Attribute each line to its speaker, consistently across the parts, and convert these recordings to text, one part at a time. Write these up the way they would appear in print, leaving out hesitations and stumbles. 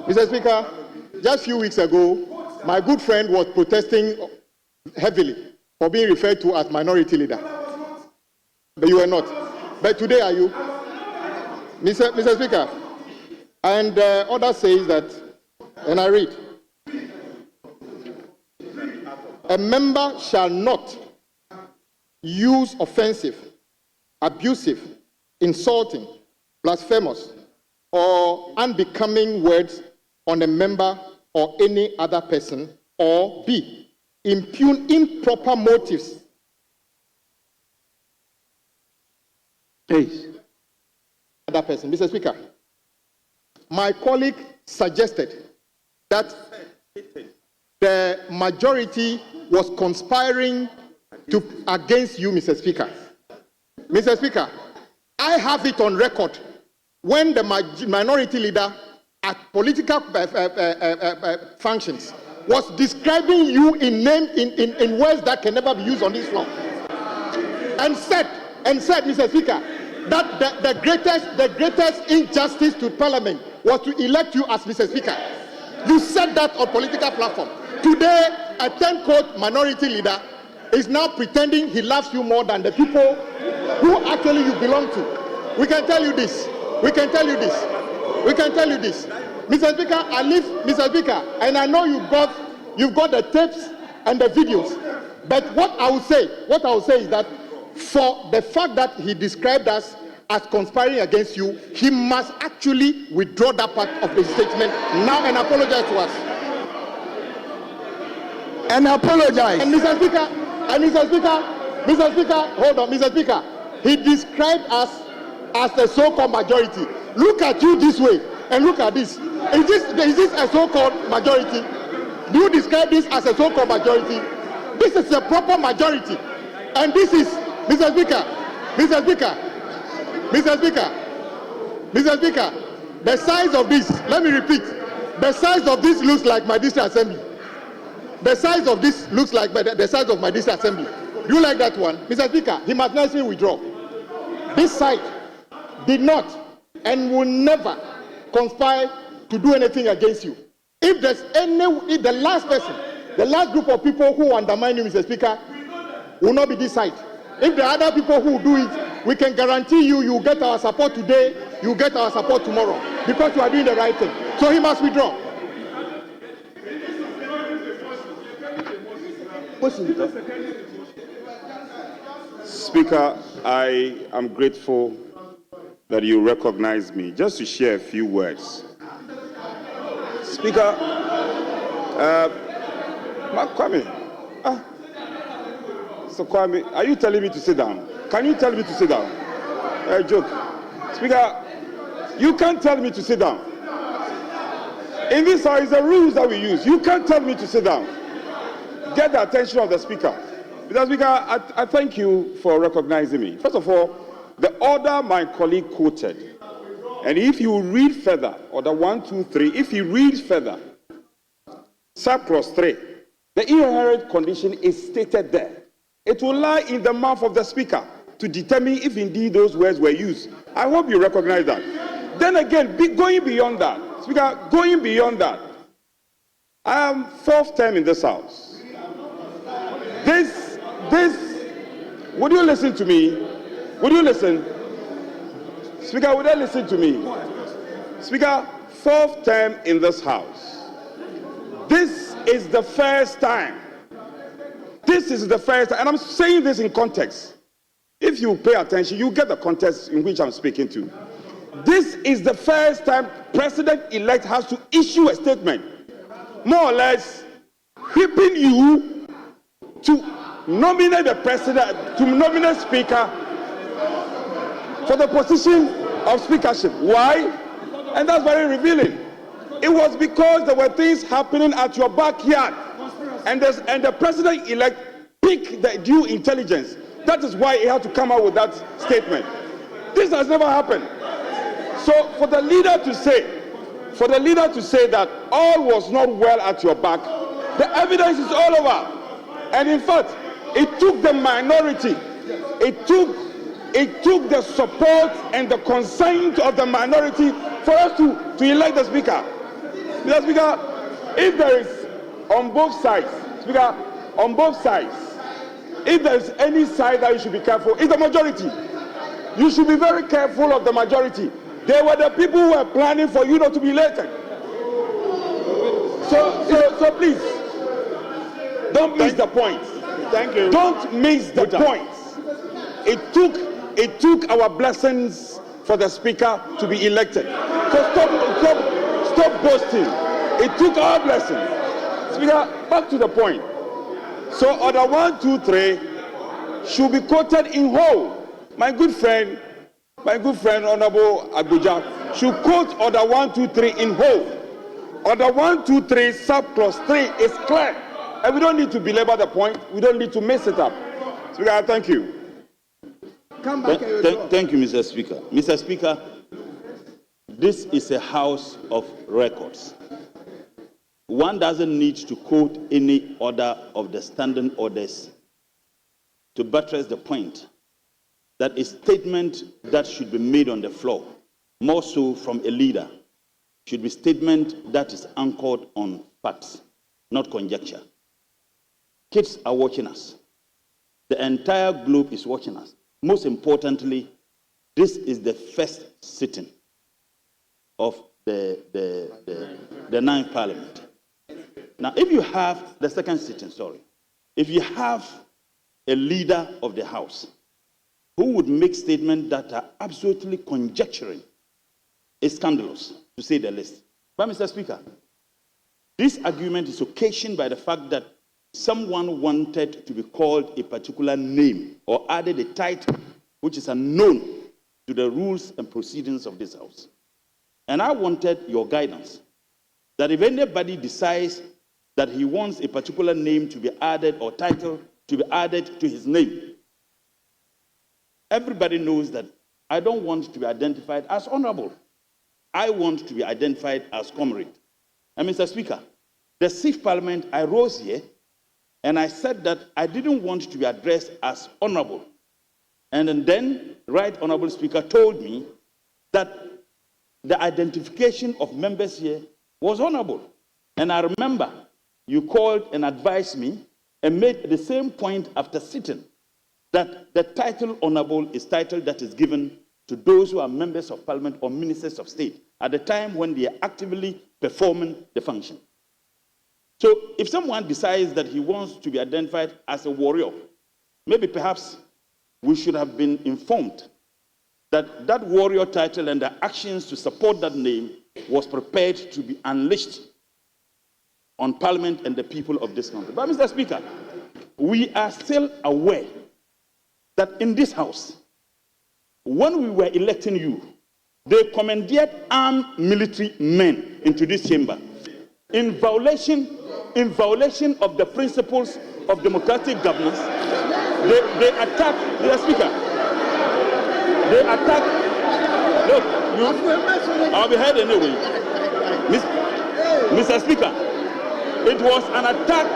Speaker 1: Mr. Speaker, just a few weeks ago, my good friend was protesting heavily for being referred to as minority leader. But you were not. But today are you? Mr. Speaker, and order says that, and I read, a member shall not use offensive, abusive, insulting, blasphemous, or unbecoming words on a member or any other person, or B, impugn improper motives.
Speaker 2: Please.
Speaker 1: Other person. Mr. Speaker, my colleague suggested that the majority was conspiring against you, Mr. Speaker. Mr. Speaker, I have it on record when the minority leader at political functions was describing you in words that can never be used on this floor, and said, Mr. Speaker, that the greatest injustice to Parliament was to elect you as Mr. Speaker. You said that on political platform. Today, a 10-court minority leader is now pretending he loves you more than the people who actually you belong to. We can tell you this. We can tell you this. We can tell you this. Mr. Speaker, I live, Mr. Speaker, and I know you've got the tapes and the videos. But what I will say is that for the fact that he described us as conspiring against you, he must actually withdraw that part of the statement now and apologize to us.
Speaker 2: And apologize.
Speaker 1: And Mr. Speaker, hold on, Mr. Speaker, he described us as the so-called majority. Look at you this way and look at this. Is this a so-called majority? Do you describe this as a so-called majority? This is a proper majority. And this is, Mr. Speaker, the size of this, let me repeat, the size of this looks like my district assembly. The size of this looks like the size of my district assembly. Do you like that one? Mr. Speaker, he must necessarily withdraw. This side did not and will never conspire to do anything against you. If the last group of people who undermine you, Mr. Speaker, will not be this side. If the other people who do it, we can guarantee you will get our support today, you will get our support tomorrow, because you are doing the right thing. So he must withdraw.
Speaker 3: Speaker, I am grateful that you recognize me. Just to share a few words. Speaker, Kwame, so Kwame, are you telling me to sit down? Can you tell me to sit down? Joke. Speaker, you can't tell me to sit down. In this house, the rules that we use. You can't tell me to sit down. Get the attention of the Speaker. Mr. Speaker, I thank you for recognizing me. First of all, the order my colleague quoted, and if you read further, order 1, 2, 3, if you read further, subclause 3, the inherent condition is stated there. It will lie in the mouth of the Speaker to determine if indeed those words were used. I hope you recognize that. Then again, going beyond that, Speaker, going beyond that, I am 4th term in this House. Would you listen to me? Would you listen? Speaker, would you listen to me? Speaker, 4th term in this House. This is the first time. This is the first time, and I'm saying this in context. If you pay attention, you get the context in which I'm speaking to. This is the first time President-elect has to issue a statement, more or less whipping you to nominate the president, to nominate Speaker for the position of speakership. Why? And that's very revealing. It was because there were things happening at your backyard, and the president-elect picked the due intelligence. That is why he had to come out with that statement. This has never happened. So for the leader to say that all was not well at your back, the evidence is all over. And in fact, it took the minority, it took the support and the consent of the minority for us to elect the Speaker. Mr. Speaker, if there is on both sides, Speaker, on both sides, if there is any side that you should be careful, it's the majority. You should be very careful of the majority. They were the people who were planning for you not to be elected. So please, don't miss the point.
Speaker 1: Thank you.
Speaker 3: Don't miss the point. It took our blessings for the speaker to be elected. So stop boasting. It took our blessings. Speaker, back to the point. So order 1, 2, 3 should be quoted in whole. My good friend Honorable Abuja should quote order 1, 2, 3 in whole. Order 1, 2, 3 subclause 3 is clear. And we don't need to belabor the point. We don't need to mess it up. Speaker, thank you.
Speaker 2: Come back
Speaker 4: Thank you, Mr. Speaker. Mr. Speaker, this is a house of records. One doesn't need to quote any order of the standing orders to buttress the point that a statement that should be made on the floor, more so from a leader, should be a statement that is anchored on facts, not conjecture. Kids are watching us. The entire globe is watching us. Most importantly, this is the first sitting of the ninth parliament. Now, if you have the second sitting, if you have a leader of the house who would make statements that are absolutely conjecturing, it's scandalous, to say the least. But, Mr. Speaker, this argument is occasioned by the fact that someone wanted to be called a particular name or added a title which is unknown to the rules and proceedings of this house. And I wanted your guidance that if anybody decides that he wants a particular name to be added or title to be added to his name, everybody knows that I don't want to be identified as honorable. I want to be identified as comrade. And Mr. Speaker, the sixth parliament, I rose here and I said that I didn't want to be addressed as honorable. And then Right Honorable Speaker told me that the identification of members here was honorable. And I remember you called and advised me and made the same point after sitting, that the title honorable is title that is given to those who are members of parliament or ministers of state at the time when they are actively performing the function. So if someone decides that he wants to be identified as a warrior, maybe perhaps we should have been informed that that warrior title and the actions to support that name was prepared to be unleashed on Parliament and the people of this country. But Mr. Speaker, we are still aware that in this house, when we were electing you, they commandeered armed military men into this chamber in violation of the principles of democratic governance. They attacked the Speaker. They attacked. Look, I'll be heard anyway. Mr. Speaker, it was an attack.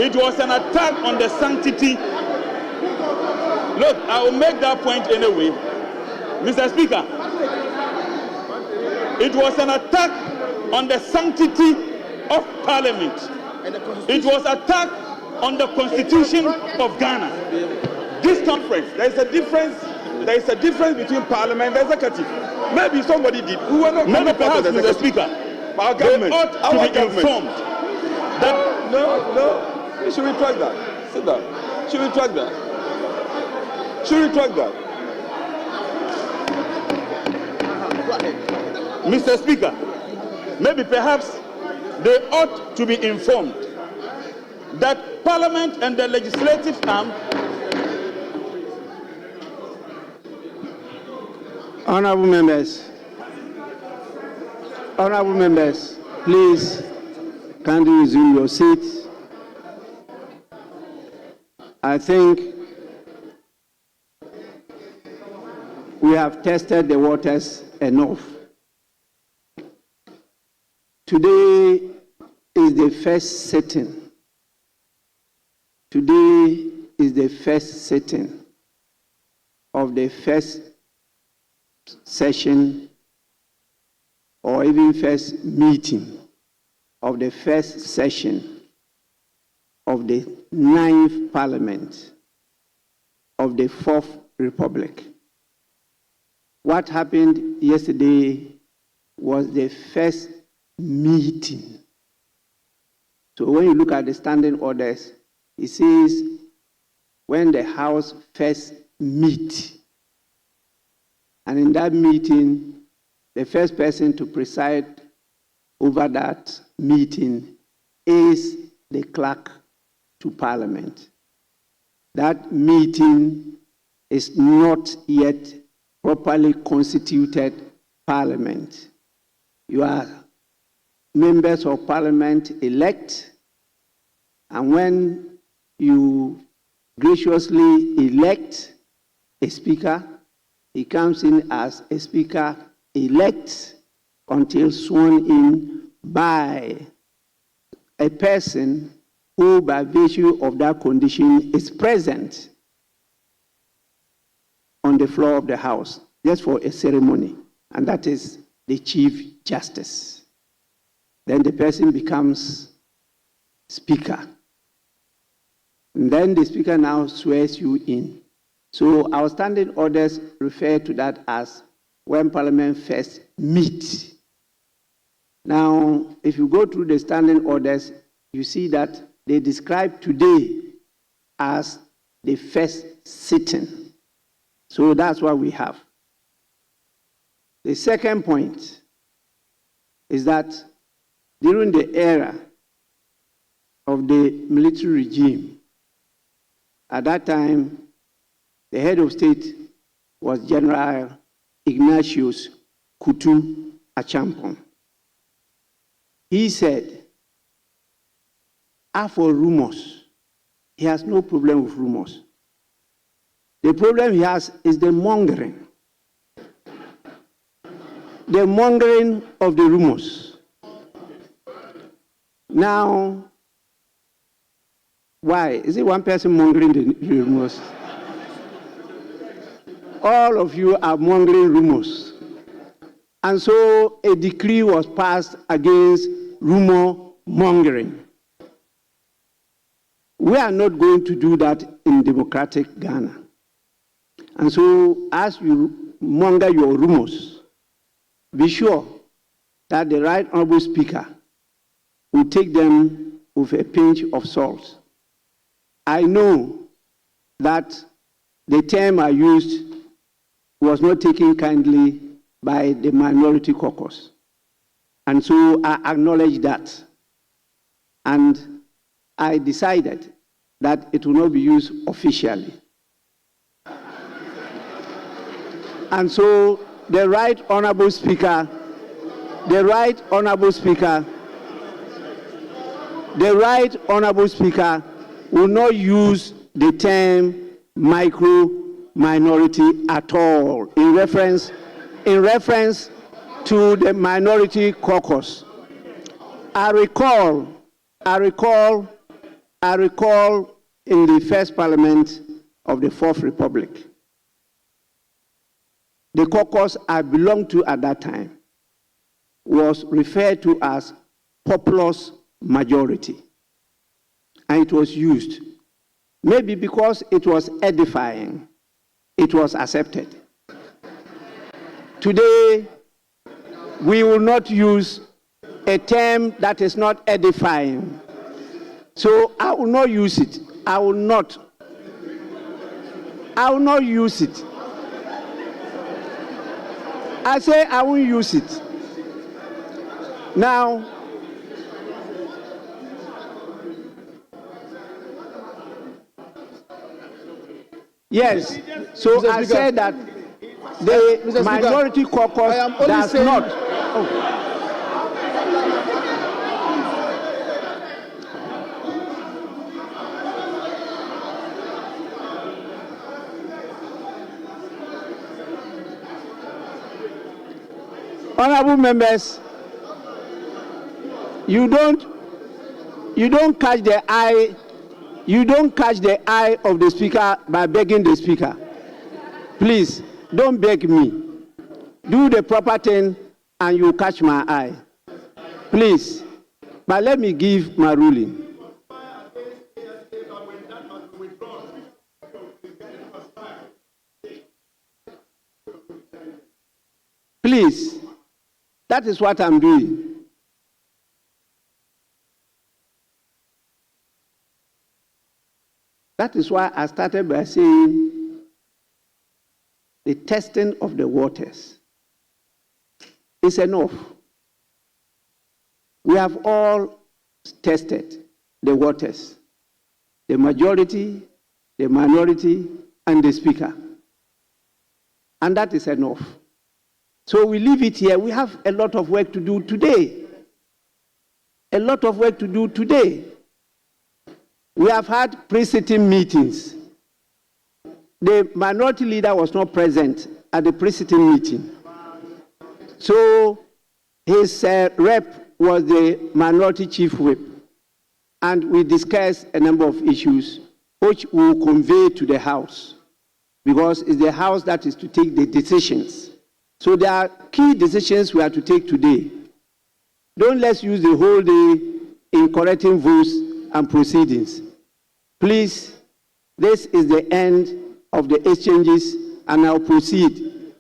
Speaker 4: It was an attack on the sanctity. Look, I will make that point anyway. Mr. Speaker, it was an attack on the sanctity of Parliament. It was an attack on the Constitution of Ghana. This conference, there is a difference between Parliament and executive. Maybe somebody did. We were not. Maybe perhaps, Mr. Speaker, our government ought to be informed that no. You should retract that. Sit down. Should retract that. Mr. Speaker, maybe perhaps they ought to be informed that Parliament and the legislative arm.
Speaker 2: Honorable members, please kindly resume your seats. I think we have tested the waters enough. Today is the first sitting. Today is the first sitting of the first session or even first meeting of the first session of the 9th Parliament of the 4th Republic. What happened yesterday was the first meeting. So when you look at the standing orders, it says when the House first meet. And in that meeting, the first person to preside over that meeting is the clerk to Parliament. That meeting is not yet properly constituted Parliament. You are members of Parliament elect, and when you graciously elect a speaker, he comes in as a speaker elect until sworn in by a person who, by virtue of that condition, is present on the floor of the House, just for a ceremony, and that is the Chief Justice. Then the person becomes Speaker. And then the Speaker now swears you in. So our standing orders refer to that as when Parliament first meet. Now, if you go through the standing orders, you see that they describe today as the first sitting. So that's what we have. The second point is that during the era of the military regime, at that time, the head of state was General Ignatius Kutu Achampong. He said, as for rumors, he has no problem with rumors. The problem he has is the mongering. The mongering of the rumors. Now, why? Is it one person mongering the rumors? All of you are mongering rumors. And so a decree was passed against rumor mongering. We are not going to do that in democratic Ghana. And so as you monger your rumors, be sure that the Right Honorable Speaker will take them with a pinch of salt. I know that the term I used was not taken kindly by the minority caucus. And so I acknowledge that. And I decided that it will not be used officially. And so the Right Honorable Speaker will not use the term micro-minority at all in reference to the minority caucus. I recall in the first Parliament of the Fourth Republic, the caucus I belonged to at that time was referred to as populous majority. And it was used. Maybe because it was edifying, it was accepted. Today, we will not use a term that is not edifying. So I will not use it. I will not use it. I say I won't use it. Now, yes, so I said that the minority caucus does not. Oh. Honorable members, you don't catch the eye of the speaker by begging the speaker. Please, don't beg me. Do the proper thing and you catch my eye. Please, but let me give my ruling. Please, that is what I'm doing. That is why I started by saying the testing of the waters is enough. We have all tested the waters, the majority, the minority, and the speaker. And that is enough. So we leave it here. We have a lot of work to do today. A lot of work to do today. We have had pre-sitting meetings. The minority leader was not present at the pre-sitting meeting. So his rep was the minority chief whip. And we discussed a number of issues which we will convey to the House, because it's the House that is to take the decisions. So there are key decisions we have to take today. Don't let's use the whole day in correcting votes and proceedings. Please, this is the end of the exchanges, and I'll proceed.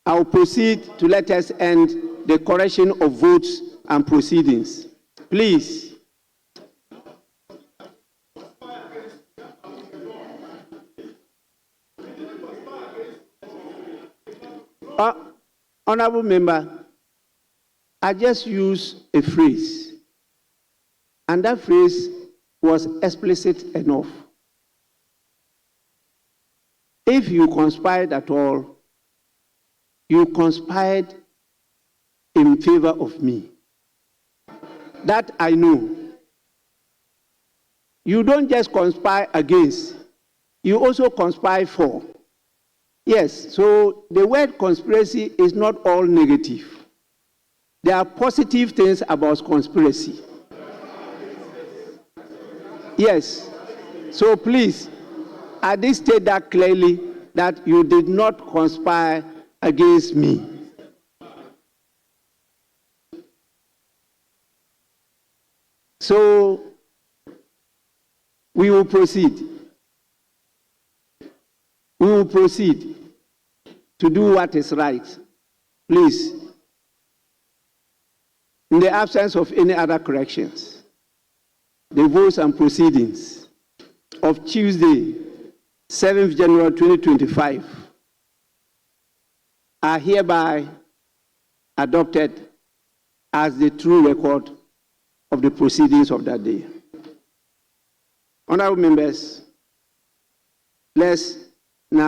Speaker 2: I'll proceed to let us end the correction of votes and proceedings. Please. Honorable member, I just used a phrase, and that phrase was explicit enough. If you conspired at all, you conspired in favor of me. That I know. You don't just conspire against, you also conspire for. Yes, so the word conspiracy is not all negative. There are positive things about conspiracy. Yes, so please, I did state that clearly, that you did not conspire against me. So, we will proceed. We will proceed to do what is right. Please, in the absence of any other corrections, the votes and proceedings of Tuesday, 7th January 2025 are hereby adopted as the true record of the proceedings of that day. Honorable members, let's now